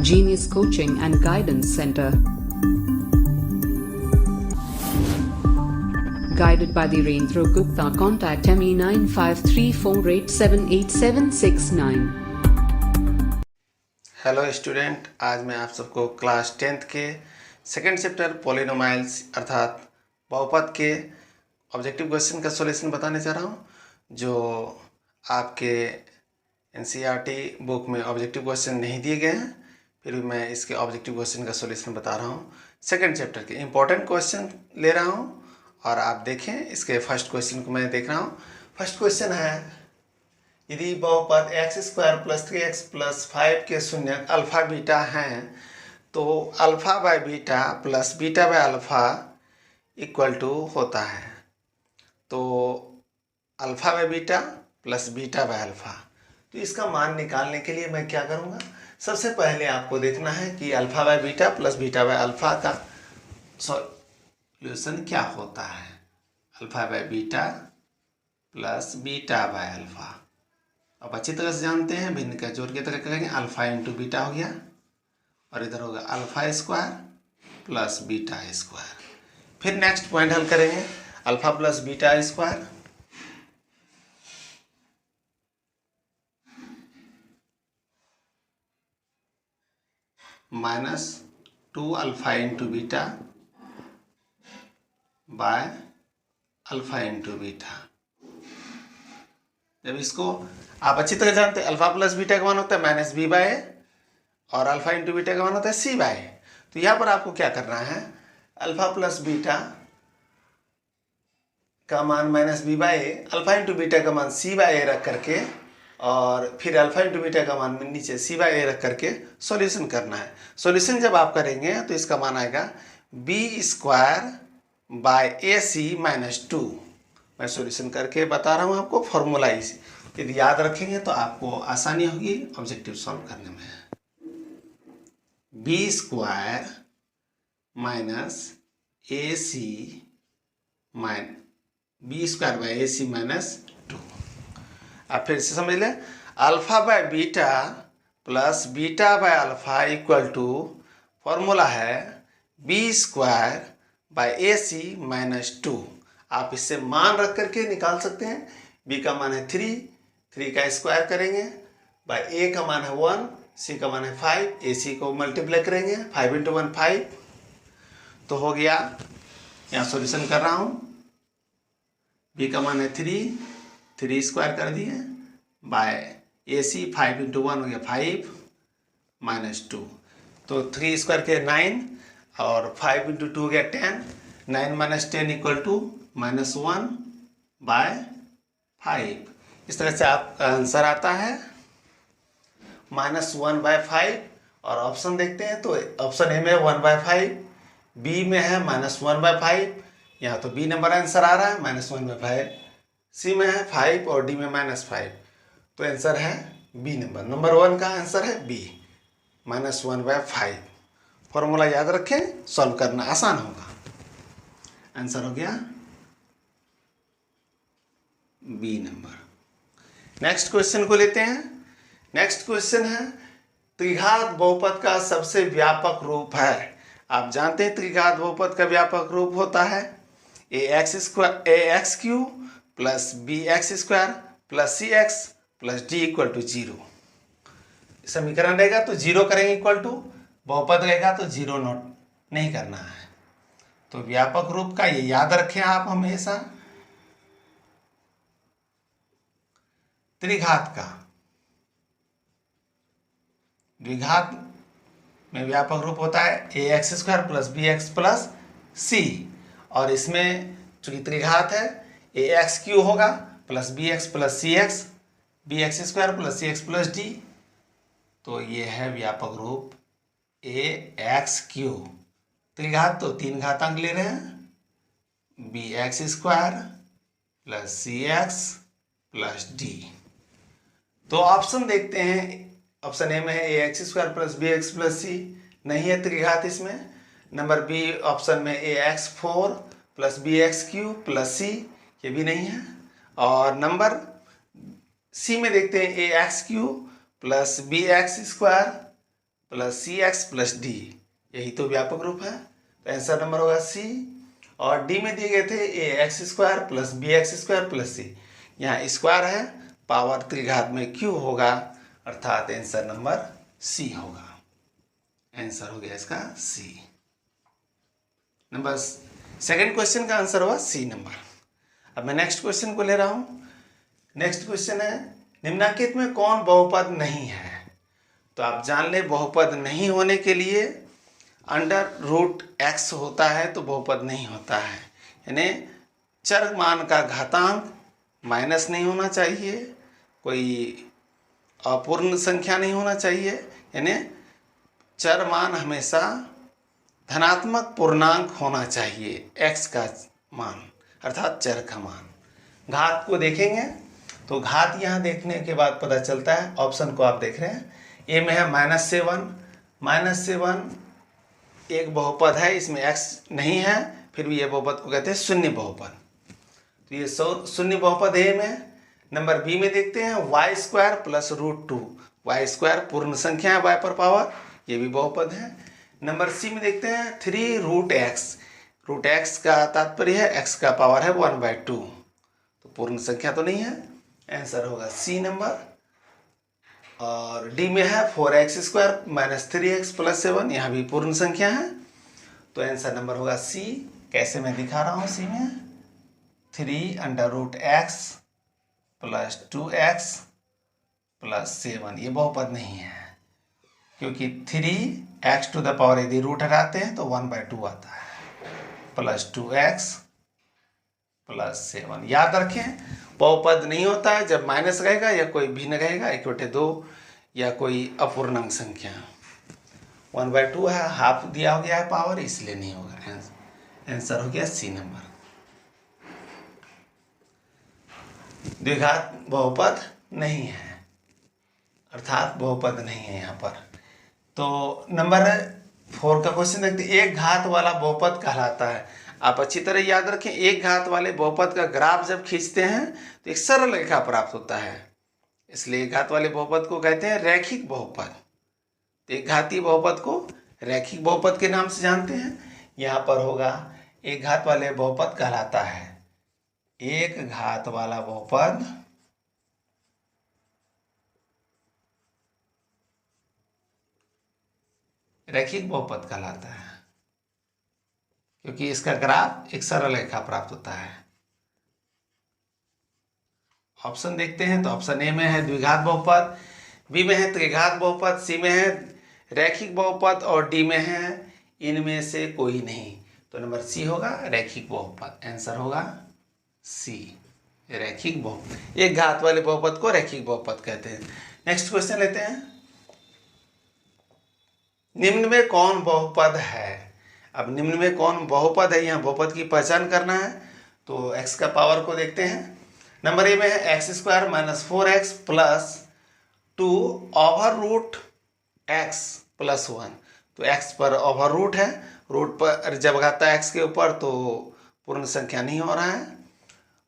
Genius Coaching and Guidance Center. Guided by Dhirendra Gupta. Contact me9534878769. Hello student, आज मैं आप सबको class 10th के सेकंड चैप्टर पॉलिनोमाइल्स अर्थात बहुपद के ऑब्जेक्टिव क्वेश्चन का सॉल्यूशन बताने जा रहा हूँ, जो आपके एनसीईआरटी बुक में ऑब्जेक्टिव क्वेश्चन नहीं दिए गए हैं। फिर भी मैं इसके ऑब्जेक्टिव क्वेश्चन का सॉल्यूशन बता रहा हूँ। सेकंड चैप्टर के इंपॉर्टेंट क्वेश्चन ले रहा हूँ और आप देखें। इसके फर्स्ट क्वेश्चन को मैं देख रहा हूँ। फर्स्ट क्वेश्चन है, यदि बहुपद x² + 3x + 5 के शून्यक अल्फा बीटा हैं तो alpha by beta plus beta by alpha equal to होता है। तो alpha by beta plus beta by alpha, तो इसका मान निकालने के लिए मैं क्या करूँगा, सबसे पहले आपको देखना है कि alpha by beta plus beta by alpha का सॉल्यूशन क्या होता है। Alpha by beta plus beta by alpha अब अच्छी तरह से जानते हैं, भिन्न का जोड़ के तरह करेंगे। अल्फा इंटू बीटा हो गया और इधर होगा alpha square plus beta square. फिर नेक्स्ट पॉइंट हल करेंगे, alpha plus beta square minus 2 alpha into beta by alpha into beta. जब इसको आप अच्छी तरह जानते हैं, अल्फा प्लस बीटा का मान होता है माइनस बी बाय और अल्फा इंटू बीटा का मान होता है सी बाय। तो यहाँ पर आपको क्या करना है, अल्फा प्लस बीटा का मान minus B by, alpha into beta का मान सी बाय ए रख करके और फिर अल्फा इंटू बीटा का मान नीचे सी बाय ए रख करके सॉल्यूशन करना है। सॉल्यूशन जब आप करेंगे तो इसका मान आएगा b² बाय AC माइनस 2। मैं सॉल्यूशन करके बता रहा हूँ आपको, फॉर्मूला इसी यदि याद रखेंगे तो आपको आसानी होगी ऑब्जेक्टिव सॉल्व करने में। b² minus AC b² by AC minus 2। आप फिर से समझ लें, alpha by beta plus beta by alpha equal to formula है b² बाय AC माइनस 2। आप इससे मान रख करके निकाल सकते हैं। b का मान है 3 का स्क्वायर करेंगे, बाय a का मान है 1, c का मान है 5, AC को मल्टीप्लाई करेंगे 5 इंटू 1 5, तो हो गया। यहाँ सॉल्यूशन कर रहा हूँ, b का मान है 3 स्क्वायर कर दिए बाय AC 5 इंटू 1 हो गया 5 माइनस 2, तो 3 स्क्वायर के 9 और 5 इंटू 2 हो गया 10। 9 minus 10 equal to minus 1 by 5। इस तरह से आपका आंसर आता है माइनस 1 बाय 5। और ऑप्शन देखते हैं तो ऑप्शन ए में 1 बाय 5, बी में है माइनस 1 बाय 5, यहाँ तो बी नंबर आंसर आ रहा है माइनस 1 बाय 5, सी में है 5 और डी में माइनस 5, तो आंसर है बी नंबर 1 का आंसर है बी माइनस 1 बाय 5। फॉर्मूला याद रखें, सॉल्व करना आसान होगा। आंसर हो गया बी नंबर। नेक्स्ट क्वेश्चन को लेते हैं। नेक्स्ट क्वेश्चन है, त्रिघात बहुपद का सबसे व्यापक रूप है। आप जानते हैं त्रिघात बहुपद का व्यापक रूप होता है ax³ plus bx² plus cx plus d equal to 0। समीकरण रहेगा तो 0 करेंगे इक्वल टू, बहुपद रहेगा तो 0 नोट नहीं करना है। तो व्यापक रूप का ये याद रखें आप हमेशा। त्रिघात का, द्विघात में व्यापक रूप होता है ax² plus bx plus c, और इसमें चूंकि त्रिघात है ax³ होगा plus bx plus cx, bx² plus cx plus d, तो ये है व्यापक रूप ax³। त्रिघात तो 3 घातांक ले रहे हैं, bx² plus cx plus d। तो ऑप्शन देखते हैं, ऑप्शन ए में है ax² plus bx plus c, नहीं है त्रिघात इसमें। नंबर बी ऑप्शन में ax4 plus bx³ plus c, ये भी नहीं है। और नंबर सी में देखते हैं ax³ प्लस bx² प्लस सी एक्स प्लस डी, यही तो व्यापक रूप है। तो आंसर नंबर होगा सी। और डी में दिए गए थे A X square plus B X square plus C, यहाँ स्क्वायर है, पावर त्रिघात में क्यों होगा, अर्थात आंसर नंबर सी होगा। आंसर हो गया इसका सी। नंबर सेकंड क्वेश्चन का आंसर हुआ सी नंबर। अब मैं नेक्स्ट क्वेश्चन को ले रहा हूँ। नेक्स्ट क्वेश्चन है निम्नलिखित में कौन बहुपद नहीं है। तो आप जान ले बहुपद नहीं होने के लिए अंडर रूट एक्स होता है तो बहुपद नहीं होता है, यानी चर मान का घातांक माइनस नहीं होना चाहिए, कोई अपूर्ण संख्या नहीं होना चाहिए, यानी चर मान हमेशा धनात्मक पूर्णांक होना चाहिए, एक्स का मान अर्थात चर का मान। घात को देखेंगे तो घात यहाँ देखने के बाद पता चलता है, ऑप्शन को आप देख रहे हैं, ए में है -7 एक बहुपद है, इसमें एक्स नहीं है, फिर भी ये बहुपद को कहते हैं शून्य बहुपद। तो ये शून्य बहुपद ए में। नंबर बी में देखते हैं Y square plus √2, Y square पूर्ण संख्या है, वाई पर पावर, ये भी बहुपद है। नंबर सी में देखते हैं 3√x, रूट एक्स का तात्पर्य है एक्स का पावर है 1/2, तो पूर्ण संख्या तो नहीं है, आंसर होगा सी नंबर। और डी में है 4x स्क्वायर -3x प्लस 7, यहाँ भी पूर्ण संख्या है, तो आंसर नंबर होगा सी। कैसे मैं दिखा रहा हूँ, सी में 3√x प्लस 2x प्लस 7, ये बहुपद नहीं है, क्योंकि 3x टू द पावर यदि रूट हटाते हैं तो 1/2 आता है, प्लस 2x प्लस 7। याद रखें बहुपद नहीं होता है जब माइनस रहेगा या कोई भिन्न रहेगा, 1/2 या कोई अपूर्णांक संख्या। 1/2 है, हाफ दिया हो गया है पावर, इसलिए नहीं होगा, आंसर हो गया सी नंबर। द्विघात बहुपद नहीं है, अर्थात बहुपद नहीं है यहाँ पर। तो नंबर 4 का क्वेश्चन देखते हैं, एक घात वाला बहुपद कहलाता है। आप अच्छी तरह याद रखें, एक घात वाले बहुपद का ग्राफ जब खींचते हैं तो एक सरल रेखा प्राप्त होता है, इसलिए एक घात वाले बहुपद को कहते हैं रैखिक बहुपद। तो एक घातीय बहुपद को रैखिक बहुपद के नाम से जानते हैं। यहाँ पर होगा एक घात वाले बहुपद कहलाता है, एक घात वाला बहुपद रैखिक बहुपद कहलाता है, क्योंकि इसका ग्राफ एक सरल रेखा प्राप्त होता है। ऑप्शन देखते हैं तो ऑप्शन ए में है द्विघात बहुपद, बी में है त्रिघात बहुपद, सी में है रैखिक बहुपद और डी में है इनमें से कोई नहीं। तो नंबर सी होगा रैखिक बहुपद, आंसर होगा सी, रैखिक बहुपद। एक घात वाले बहुपद को रैखिक बहुपद कहते हैं। नेक्स्ट क्वेश्चन लेते हैं, निम्न में कौन बहुपद है। अब निम्न में कौन बहुपद है, यहाँ बहुपद की पहचान करना है, तो x का पावर को देखते हैं। नंबर ए में है x square -4x plus 2 over root x plus 1। तो x पर ओवर रूट है, रूट पर जब घाता है x के ऊपर तो पूर्ण संख्या नहीं हो रहा है,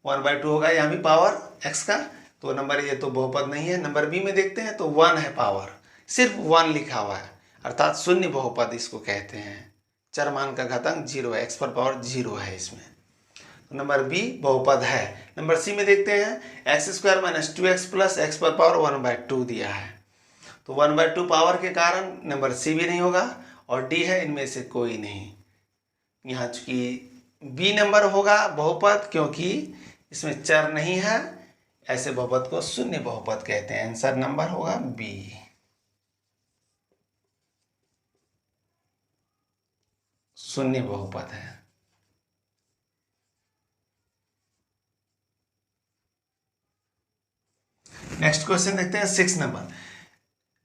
1/2 होगा यहाँ भी पावर x का, तो नंबर ये तो बहुपद नहीं है। नंबर बी में देखते हैं तो 1 है पावर, सिर्फ 1 लिखा हुआ है, अर्थात शून्य बहुपद इसको कहते हैं, चर मान का घातांक 0 है, x पर पावर 0 है इसमें, तो नंबर बी बहुपद है। नंबर सी में देखते हैं x square -2x plus x पर पावर 1/2 दिया है, तो 1/2 पावर के कारण नंबर सी भी नहीं होगा, और डी है इनमें से कोई नहीं। यहाँ चूंकि बी नंबर होगा बहुपद, क्योंकि इसमें चर नहीं है, ऐसे बहुपद को शून्य बहुपद कहते हैं, आंसर नंबर होगा बी। शून्य बहुपद है। नेक्स्ट क्वेश्चन देखते हैं 6 नंबर,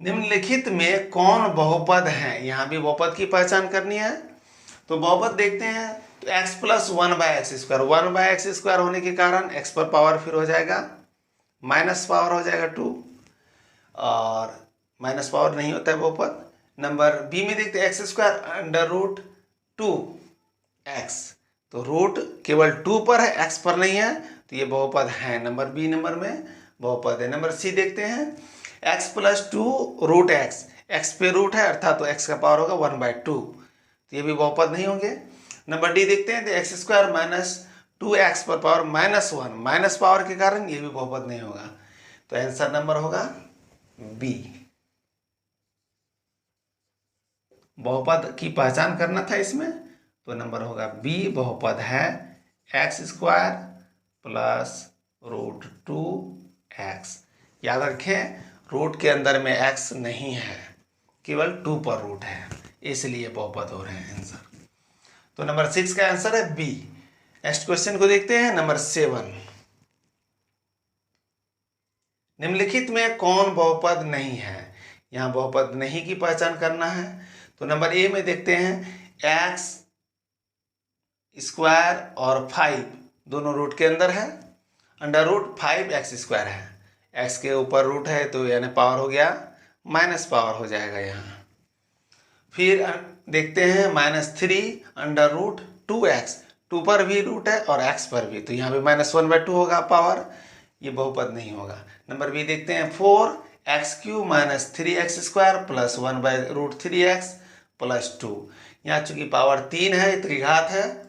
निम्नलिखित में कौन बहुपद है। यहाँ भी बहुपद की पहचान करनी है, तो बहुपद देखते हैं तो x plus 1/x square, 1/x square होने के कारण x पर पावर फिर हो जाएगा माइनस पावर हो जाएगा 2, और माइनस पावर नहीं होता है बहुपद। नंबर बी में देखते हैं x स्क्वायर √2x, तो रूट केवल 2 पर है, x पर नहीं है, तो ये बहुपद है, नंबर बी नंबर में बहुपद है। नंबर सी देखते हैं x प्लस 2 √x, एक्स पे रूट है अर्थात तो एक्स का पावर होगा 1/2, तो ये भी बहुपद नहीं होंगे। नंबर डी देखते हैं, तो एक्स स्क्वायर माइनस 2x पर पावर -1, माइनस पावर के कारण ये भी बहुपद नहीं होगा, तो आंसर नंबर होगा बी। बहुपद की पहचान करना था इसमें, तो नंबर होगा बी बहुपद है x square plus root 2x। याद रखें रूट के अंदर में x नहीं है, केवल 2 पर रूट है, इसलिए बहुपद हो रहे हैं आंसर। तो नंबर 6 का आंसर है बी। नेक्स्ट क्वेश्चन को देखते हैं, नंबर 7। निम्नलिखित में कौन बहुपद नहीं है? यहाँ बहुपद नहीं की पहचान करना है। तो नंबर ए में देखते हैं एक्स स्क्वायर और 5 दोनों रूट के अंदर है, अंडर रूट 5x स्क्वायर है, x के ऊपर रूट है तो यानी पावर हो गया माइनस पावर हो जाएगा यहाँ। फिर देखते हैं -3 अंडर रूट 2x, 2 पर भी रूट है और x पर भी, तो यहाँ भी -1/2 होगा पावर, ये बहुपद नहीं होगा। नंबर बी देखते हैं 4x³ - 3x square plus 1/√3x plus 2। यहाँ चूंकि पावर 3 है, त्रिघात है,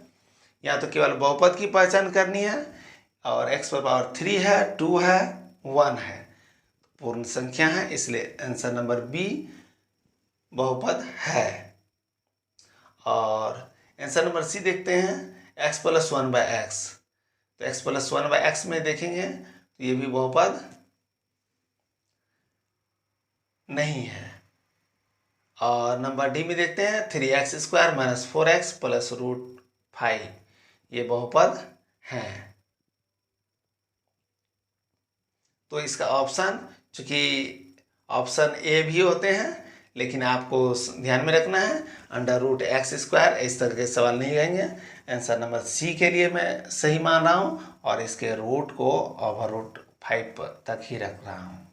यहाँ तो केवल बहुपद की पहचान करनी है, और x पर पावर 3 है, 2 है, 1 है, पूर्ण संख्या है, इसलिए आंसर नंबर बी बहुपद है। और आंसर नंबर सी देखते हैं x + 1/x, तो x + 1/x में देखेंगे तो ये भी बहुपद नहीं है। और नंबर डी में देखते हैं 3x² - 4x प्लस √5, ये बहुपद हैं। तो इसका ऑप्शन, चूंकि ऑप्शन ए भी होते हैं, लेकिन आपको ध्यान में रखना है √x², इस तरह के सवाल नहीं रहेंगे। आंसर नंबर सी के लिए मैं सही मान रहा हूँ, और इसके रूट को √5 तक ही रख रहा हूँ।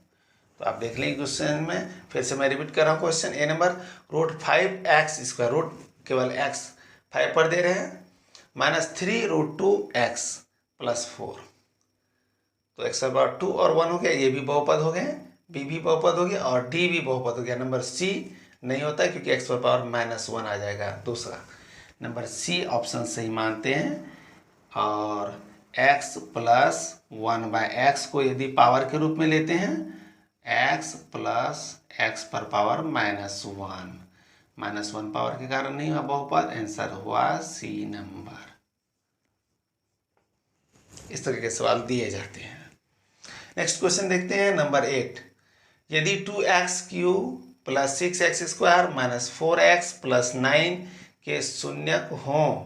तो आप देख लेंगे क्वेश्चन में, फिर से मैं रिपीट कर रहा हूँ क्वेश्चन ए नंबर, √5x², रूट केवल x 5 पर दे रहे हैं, -3√2x प्लस 4, तो x पर 2 और 1 हो गया, ये भी बहुपद हो गए, बी भी बहुपद हो गया और डी भी बहुपद हो गया। नंबर सी नहीं होता है क्योंकि x पर पावर -1 आ जाएगा। दूसरा नंबर सी ऑप्शन सही मानते हैं, और x + 1/x को यदि पावर के रूप में लेते हैं, x + x पर पावर -1 पावर के कारण नहीं हुआ बहुपद, आंसर हुआ सी नंबर। इस तरह के सवाल दिए जाते हैं। नेक्स्ट क्वेश्चन देखते हैं, नंबर 8। यदि 2x³ + 6x² - 4x + 9 के शून्यक हों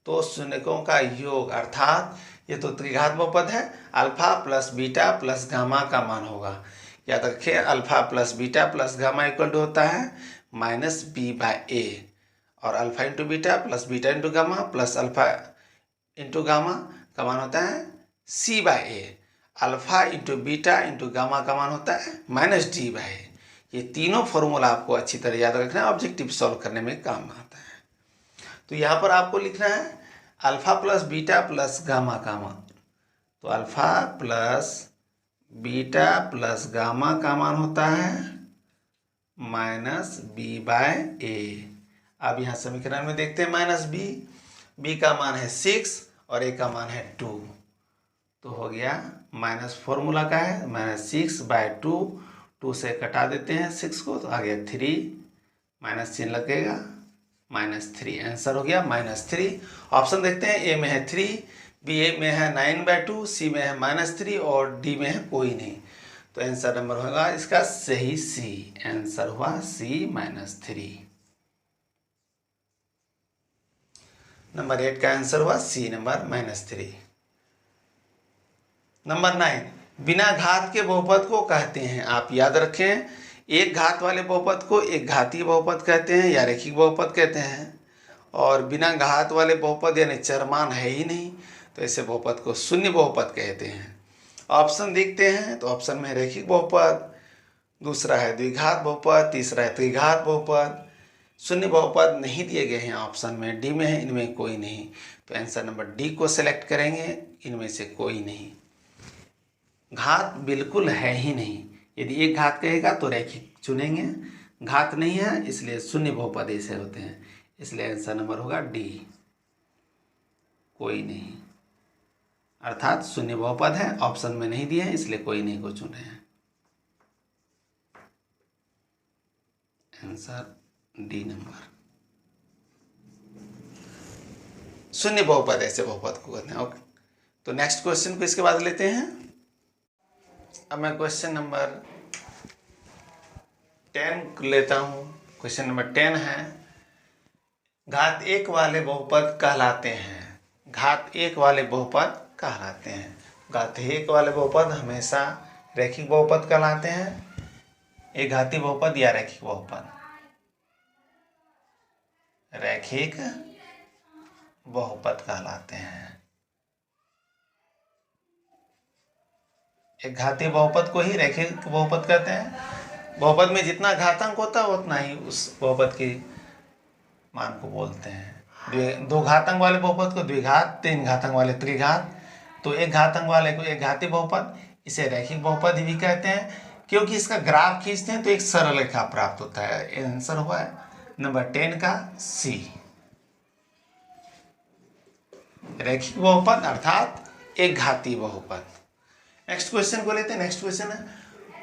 तो शून्यकों का योग, अर्थात ये तो त्रिघात बहुपद है, alpha plus beta plus gamma का मान होगा। याद रखें alpha plus beta plus gamma equal to होता है -b/a, और alpha into beta plus beta into gamma plus alpha into gamma का मान होता है c/a। Alpha into beta into gamma का मान होता है -d/a। ये तीनों फॉर्मूला आपको अच्छी तरह याद रखना है, ऑब्जेक्टिव सॉल्व करने में काम आता है। तो यहाँ पर आपको लिखना है alpha plus beta plus gamma का मान, तो alpha plus beta plus gamma का मान होता है -b/a। अब यहाँ समीकरण में देखते हैं -b का मान है 6 और a का मान है 2, तो हो गया माइनस फॉर्मूला का है -6/2, 2 से कटा देते हैं 6 को, तो आ गया 3, माइनस चिन्ह लगेगा -3, आंसर हो गया -3। ऑप्शन देखते हैं, ए में है 3, बी में है 9/2, सी में है -3 और डी में है कोई नहीं, तो आंसर नंबर होगा इसका सही सी, आंसर हुआ सी -3। नंबर 8 का आंसर हुआ सी नंबर -3। नंबर 9, बिना घात के बहुपद को कहते हैं। आप याद रखें, एक घात वाले बहुपद को एक घातीय बहुपद कहते हैं या रैखिक बहुपद कहते हैं, और बिना घात वाले बहुपद यानी चरमान है ही नहीं, तो ऐसे बहुपद को शून्य बहुपद कहते हैं। ऑप्शन देखते हैं, तो ऑप्शन में रैखिक बहुपद, दूसरा है द्विघात बहुपद, तीसरा है त्रिघात बहुपद। शून्य बहुपद नहीं दिए गए हैं ऑप्शन में, डी में है, इनमें कोई नहीं, तो आंसर नंबर डी को सेलेक्ट करेंगे, इनमें से कोई नहीं। घात बिल्कुल है ही नहीं, यदि एक घात कहेगा तो रैखिक चुनेंगे, घात नहीं है, इसलिए शून्य बहुपद ऐसे होते हैं, इसलिए आंसर नंबर होगा डी, कोई नहीं। अर्थात शून्य बहुपद है, ऑप्शन में नहीं दिए हैं, इसलिए कोई नहीं को चुने हैं। Answer D number. शून्य बहुपद ऐसे बहुपद को कहते हैं। ओके, तो नेक्स्ट क्वेश्चन को इसके बाद लेते हैं। अब मैं क्वेश्चन नंबर 10 लेता हूँ। क्वेश्चन नंबर 10 है, घात 1 वाले बहुपद कहलाते हैं। घात 1 वाले बहुपद कहलाते हैं। घात 1 वाले बहुपद हमेशा रैखिक बहुपद कहलाते हैं, एक घाती बहुपद या रैखिक बहुपद। रैखिक बहुपद कहलाते हैं। एक घाती बहुपद को ही रैखिक बहुपद कहते हैं। बहुपद में जितना घातांक होता है उतना ही उस बहुपद के मान को बोलते हैं। दो घातांक वाले बहुपद को द्विघात, तीन घातांक वाले त्रिघात, तो एक घातांक वाले को एक घाती बहुपद, इसे रैखिक बहुपद भी कहते हैं। क्योंकि इसका ग्राफ खींचते हैं तो एक सरल रेखा प्राप्त होता है। आंसर हुआ है नंबर 10 का सी, रैखिक बहुपद अर्थात एक घाती बहुपद। नेक्स्ट क्वेश्चन को लेते हैं। नेक्स्ट क्वेश्चन है,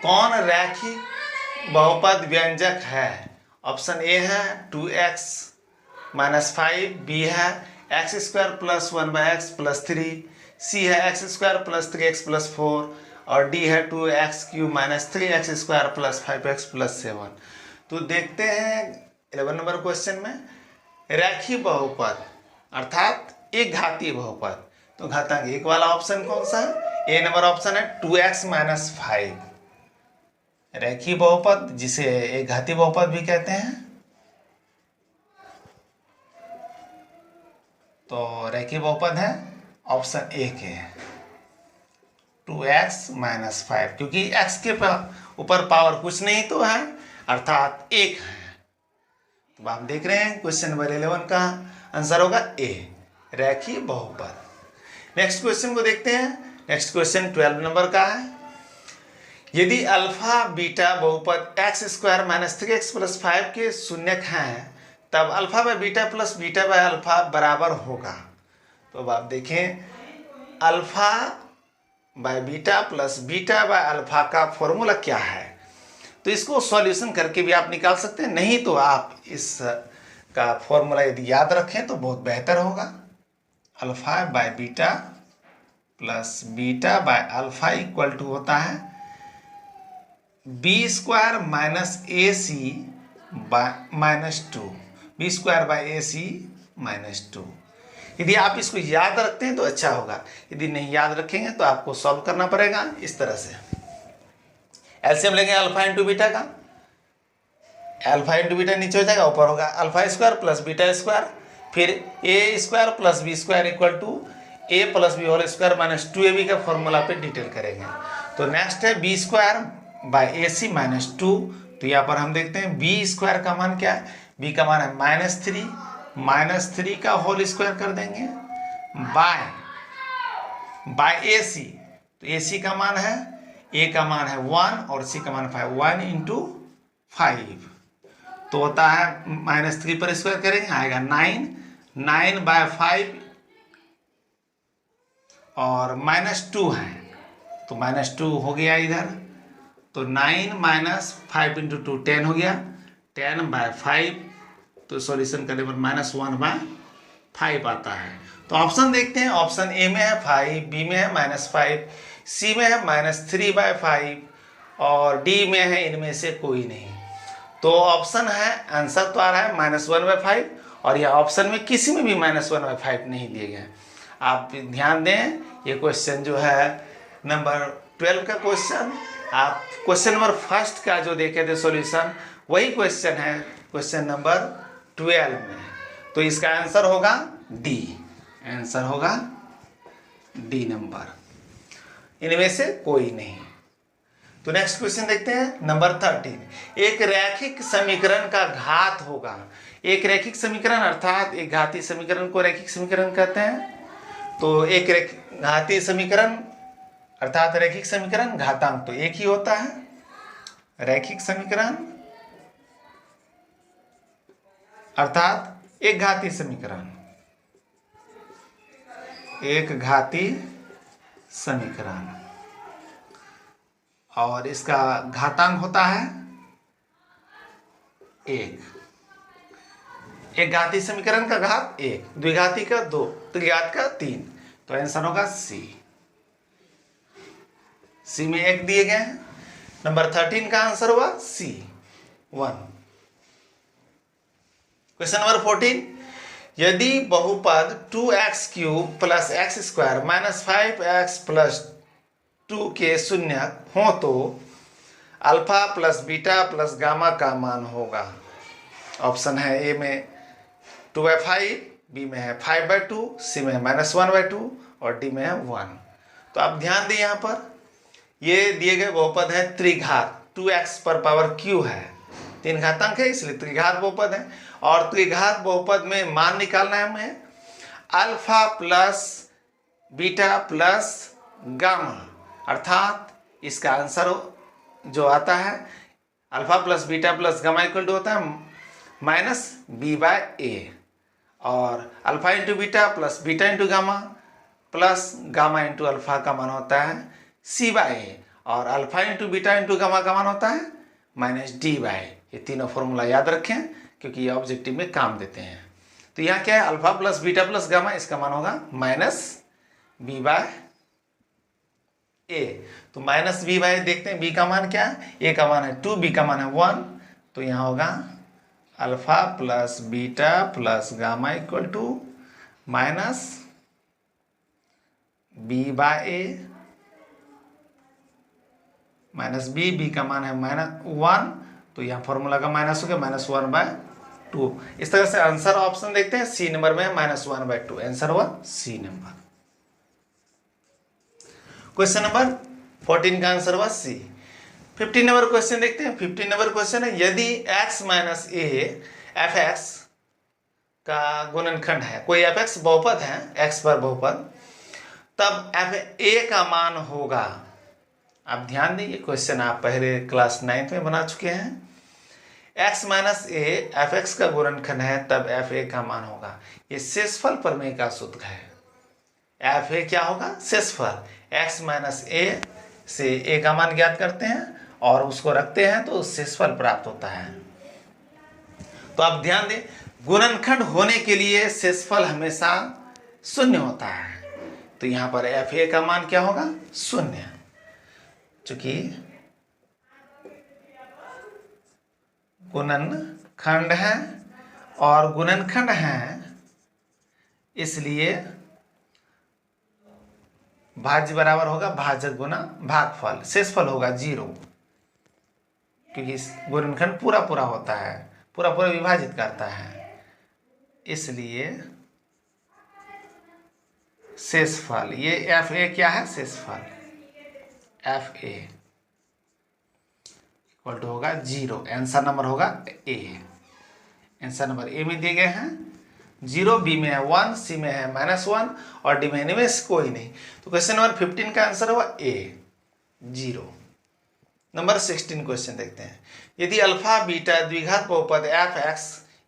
कौन रैखिक बहुपद व्यंजक है? ऑप्शन ए है 2x - 5, बी है x² + 1/x + 3, सी है x² + 3x + 4 और डी है 2x³ - 3x² + 5x + 7। तो देखते हैं 11 नंबर क्वेश्चन में, रैखिक बहुपद अर्थात एक घाती बहुपद, तो घातांक 1 वाला ऑप्शन कौन सा है? ए नंबर ऑप्शन है 2x - 5, रैखिक बहुपद जिसे एक घाती बहुपद भी कहते हैं। तो रैखिक बहुपद है ऑप्शन ए के 2x - 5, क्योंकि x के ऊपर पावर कुछ नहीं तो है, अर्थात 1 है। तो आप देख रहे हैं क्वेश्चन नंबर 11 का आंसर होगा ए, रैखिक बहुपद। नेक्स्ट क्वेश्चन को देखते हैं। नेक्स्ट क्वेश्चन 12 नंबर का है, यदि अल्फा बीटा बहुपद x² - 3x + 5 के शून्यक हैं तब alpha by beta plus beta by alpha बराबर होगा। तो अब आप देखें, alpha by beta plus beta by alpha का फॉर्मूला क्या है? तो इसको सॉल्यूशन करके भी आप निकाल सकते हैं, नहीं तो आप इस का फॉर्मूला यदि याद रखें तो बहुत बेहतर होगा। Alpha by beta plus beta by alpha equal to होता है b² - ac -2, b² by ac -2। यदि आप इसको याद रखते हैं तो अच्छा होगा, यदि नहीं याद रखेंगे तो आपको सॉल्व करना पड़ेगा इस तरह से। एलसीएम लेंगे अल्फा इंटू बीटा का, अल्फा इंटू बीटा नीचे हो जाएगा, ऊपर होगा अल्फा² + बीटा², फिर a² + b² equal to a + b whole square - 2ab का फॉर्मूला पे डिटेल करेंगे। तो नेक्स्ट है b² बाय ac -2। तो यहाँ पर हम देखते हैं b² का मान क्या है? b का मान है -3 का होल स्क्वायर कर देंगे बाय ac। तो ac का मान है, a का मान है 1 और c का मान 5, 1 × 5 तो होता है -3 पर स्क्वायर करेंगे आएगा 9/5 और -2 है तो -2 हो गया इधर, तो 9 - 5 × 2 10 हो गया, 10/5 तो सॉल्यूशन करने पर -1/5 आता है। तो ऑप्शन देखते हैं, ऑप्शन ए में है 5, बी में है -5, सी में है -3/5 और डी में है इनमें से कोई नहीं। तो ऑप्शन है, आंसर तो आ रहा है -1/5 और यह ऑप्शन में किसी में भी -1/5 नहीं दिए गए। आप ध्यान दें, ये क्वेश्चन जो है नंबर 12 का क्वेश्चन, आप क्वेश्चन नंबर 1 का जो देखे थे सॉल्यूशन वही क्वेश्चन है क्वेश्चन नंबर 12 में। तो इसका आंसर होगा डी, आंसर होगा डी नंबर, इनमें से कोई नहीं। तो नेक्स्ट क्वेश्चन देखते हैं नंबर 13, एक रैखिक समीकरण का घात होगा। एक रैखिक समीकरण अर्थात एक घातीय समीकरण को रैखिक समीकरण कहते हैं। तो एक घातीय समीकरण अर्थात रैखिक समीकरण घातांक तो एक ही होता है, रैखिक समीकरण अर्थात एक घातीय समीकरण, एक घातीय समीकरण, और इसका घातांक होता है एक घातीय समीकरण का घात 1, द्विघाती का 2, त्रिघात का 3, तो आंसर होगा सी। सी में 1 दिए गए हैं। नंबर 13 का आंसर हुआ सी 1। क्वेश्चन नंबर 14, यदि बहुपद 2x³ plus x square minus 5x plus 2 के शून्य हो तो alpha plus beta plus gamma का मान होगा। ऑप्शन है ए में 2/5, बी में है 5/2, सी में है -1/2 और डी में है 1। तो आप ध्यान दें, यहाँ पर ये दिए गए बहुपद है त्रिघात, 2x पर पावर q है, 3 घातांक है इसलिए त्रिघात बहुपद है। और त्रिघात बहुपद में मान निकालना है हमें alpha plus beta plus gamma, अर्थात इसका आंसर जो आता है alpha plus beta plus gamma equal to होता है -b/a, और alpha into beta plus beta into gamma plus gamma into alpha का मान होता है c/a, और alpha into beta into gamma का मान होता है -d/a। ये तीनों फॉर्मूला याद रखें क्योंकि ये ऑब्जेक्टिव में काम देते हैं। तो यहाँ क्या है, alpha plus beta plus gamma, इसका मान होगा -b/a। तो -b/a देखते हैं, b का मान क्या है, a का मान है 2, b का मान है 1, तो यहाँ होगा alpha plus beta plus gamma equal to -b/a -b का मान है -1, तो यहाँ फॉर्मूला का माइनस हो गया -1/2। इस तरह से आंसर ऑप्शन देखते हैं, सी नंबर में है -1/2, आंसर हुआ सी नंबर। क्वेश्चन नंबर 14 का आंसर हुआ सी। 15 नंबर क्वेश्चन देखते हैं। 15 नंबर क्वेश्चन है, यदि x माइनस a fx का गुणनखंड है, कोई fx बहुपद है, x पर बहुपद, तब fa का मान होगा। आप ध्यान दीजिए, क्वेश्चन आप पहले क्लास 9th में बना चुके हैं। x माइनस a fx का गुणनखंड है तब fa का मान होगा। ये शेषफल प्रमेय का सूत्र है। fa क्या होगा, शेषफल, x माइनस a से a का मान ज्ञात करते हैं और उसको रखते हैं तो शेषफल प्राप्त होता है। तो आप ध्यान दें, गुणनखंड होने के लिए शेषफल हमेशा शून्य होता है, तो यहाँ पर fa का मान क्या होगा, 0। चूंकि गुणनखंड है और गुणनखंड है इसलिए भाज्य बराबर होगा भाजक गुना भागफल, शेषफल होगा 0, क्योंकि गुणनखंड पूरा पूरा होता है, पूरा पूरा विभाजित करता है, इसलिए शेषफल, ये fa क्या है, शेषफल fa इक्वल टू होगा 0। आंसर नंबर होगा ए। आंसर नंबर ए में दिए गए हैं 0, बी में है 1, सी में है -1 और डी में निवेश कोई नहीं। तो क्वेश्चन नंबर 15 का आंसर हुआ ए 0। नंबर 16 क्वेश्चन देखते हैं। यदि अल्फा बीटा द्विघात बहुपद fx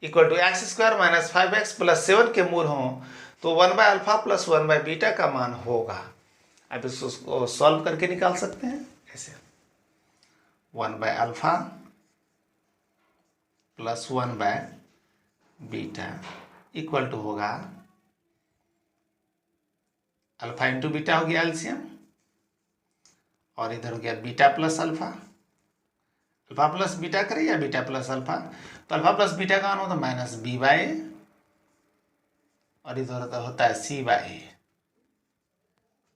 equal to x² minus 5x plus 7 के मूल हों तो 1/अल्फा प्लस 1/बीटा का मान होगा। अब इसको सॉल्व करके निकाल सकते हैं ऐसे, 1/अल्फा प्लस 1/बीटा इक्वल टू होगा अल्फा इंटू बीटा हो गया एलसीएम, और इधर हो गया beta plus alpha. Alpha plus beta करें या बीटा प्लस अल्फा, तो अल्फा प्लस बीटा का मान होता है -b/a और इधर होता है c/a।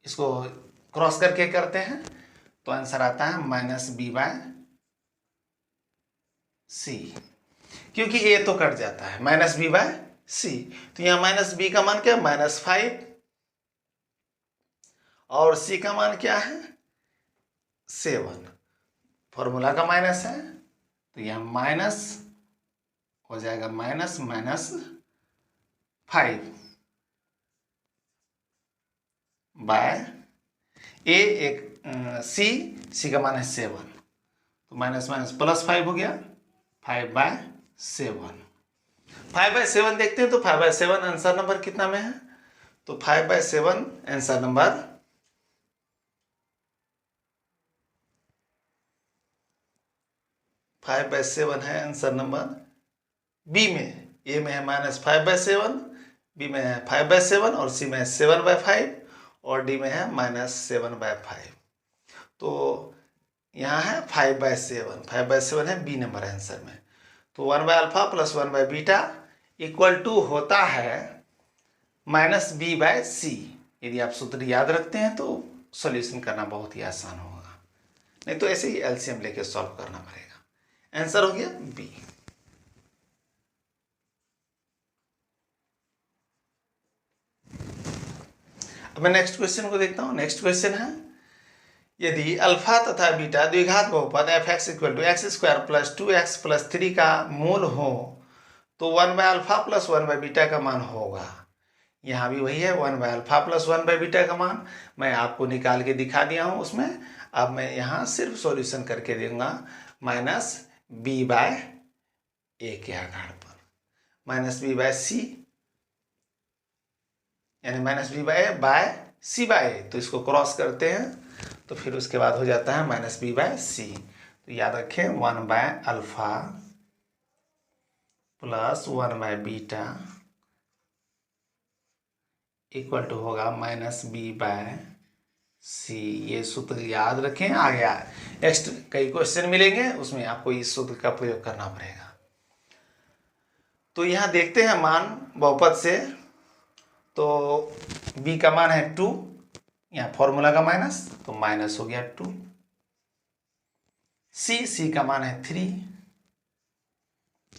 इसको क्रॉस करके करते हैं तो आंसर आता है -b/c, क्योंकि a तो कट जाता है, -b/c। तो यहाँ -b का मान क्या है, -5, और c का मान क्या है, 7। फॉर्मूला का माइनस है तो यहाँ माइनस हो जाएगा -5/a एक c का मान है 7, तो माइनस प्लस 5 हो गया, 5/7। 5/7 देखते हैं तो 5/7 आंसर नंबर कितना में है? तो 5/7 आंसर नंबर 5/7 है आंसर नंबर बी में। ए में है -5/7, बी में है 5/7 और सी में है 7/5 और डी में है -7/5। तो यहाँ है 5/7, 5/7 है बी नंबर आंसर में। तो 1/α + 1/β = होता है -b/c। यदि आप सूत्र याद रखते हैं तो सॉल्यूशन करना बहुत ही आसान होगा, नहीं तो ऐसे ही एलसीएम लेके सॉल्व करना पड़ेगा। आंसर हो गया बी। अब मैं नेक्स्ट क्वेश्चन को देखता हूँ। नेक्स्ट क्वेश्चन है, यदि अल्फा तथा बीटा द्विघात बहुपद f(x = x² + 2x + 3) का मूल हो तो 1/α + 1/β का मान होगा। यहाँ भी वही है 1/α + 1/β का मान मैं आपको निकाल के दिखा दिया हूँ उसमें। अब मैं यहाँ सिर्फ सॉल्यूशन करके दूंगा -b/a के आधार पर, -b/c यानी -b/c/a। तो इसको क्रॉस करते हैं तो फिर उसके बाद हो जाता है -b/c। तो याद रखें 1/α + 1/β = होगा -b/c। ये सूत्र याद रखें, आगे नेक्स्ट कई क्वेश्चन मिलेंगे उसमें आपको इस सूत्र का प्रयोग करना पड़ेगा। तो यहाँ देखते हैं मान बहुपद से। तो b का मान है 2, यहाँ फॉर्मूला का माइनस तो माइनस हो गया 2। c का मान है 3।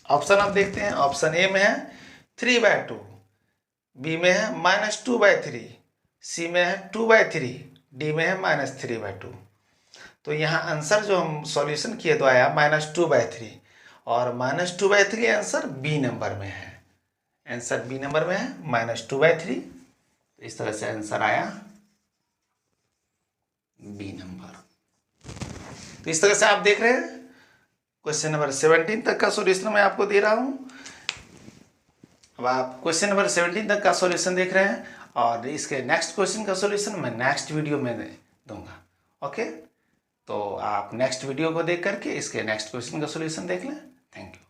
ऑप्शन आप देखते हैं, ऑप्शन ए में है 3/2, बी में है -2/3, सी में है 2/3, डी में है -3/2। तो यहाँ आंसर जो हम सॉल्यूशन किए तो आया -2/3 और -2/3 आंसर बी नंबर में है। आंसर बी नंबर में है -2/3। तो इस तरह से आंसर आया बी नंबर। तो इस तरह से आप देख रहे हैं क्वेश्चन नंबर 17 तक का सॉल्यूशन मैं आपको दे रहा हूं। अब आप क्वेश्चन नंबर 17 तक का सॉल्यूशन देख रहे हैं और इसके नेक्स्ट क्वेश्चन का सॉल्यूशन मैं नेक्स्ट वीडियो में दूंगा। ओके, तो आप नेक्स्ट वीडियो को देख करके इसके नेक्स्ट क्वेश्चन का सॉल्यूशन देख लें। Thank you.